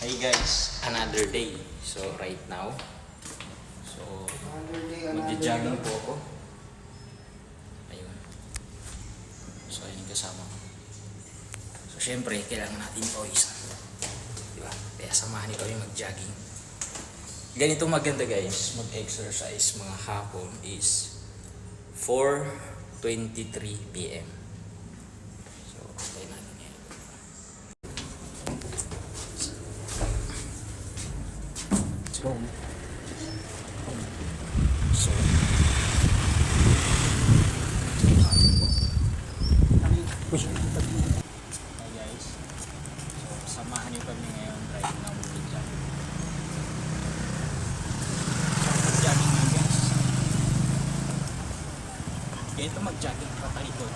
Hey guys, another day. So right now, magja-jogging po ako. Ayun. So ayun yung kasama ko. So syempre, kailangan natin pawisan. Diba? Kaya samahan niyo kami mag-jogging. Ganito maganda guys, mag-exercise mga hapon is 4:23 PM. So, okay natin yan. So, hi guys. So, samahan niyo kami ngayon right now mag-jogging. Mag-jogging nga guys. Ganito mag-jogging papalikod.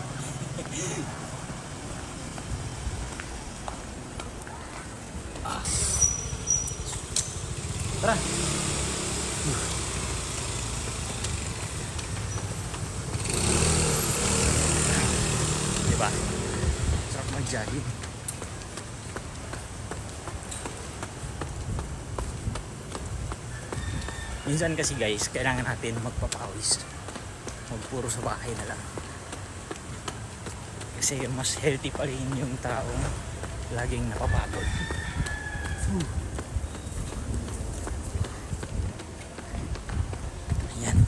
Tara! Diba? Sarap mag-jogging. Minsan kasi guys, kailangan natin magpapawis. Magpuro sa bahay na lang. Kasi mas healthy pa rin yung taong laging napapagod. Ayan.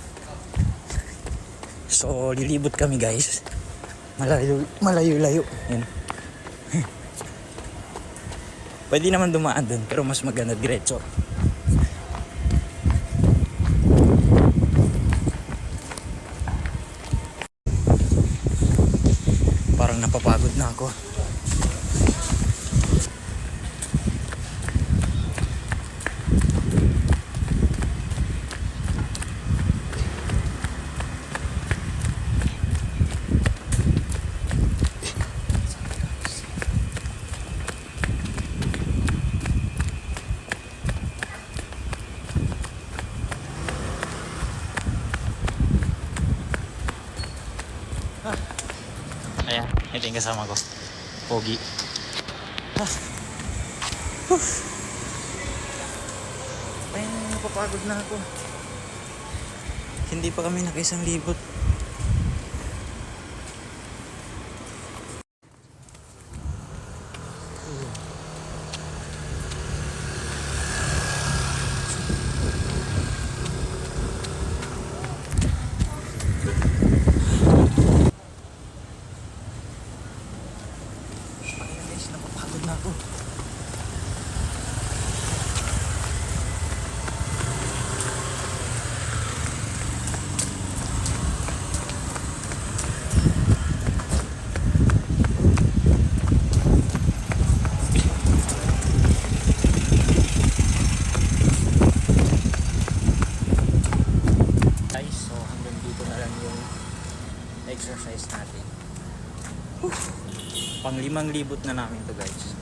So, lilibot kami guys. Malayo-layo. Yan. Pwede naman dumaan dun, pero mas maganda diretso. Parang napapagod na ako. Ayan, ito yung kasama ko. Pogi. Ayun, napapagod na ako. Hindi pa kami nakaisang libot. Napapagod na ako. Guys, so hanggang dito na lang yung exercise natin. Pang 5 libot na namin to guys.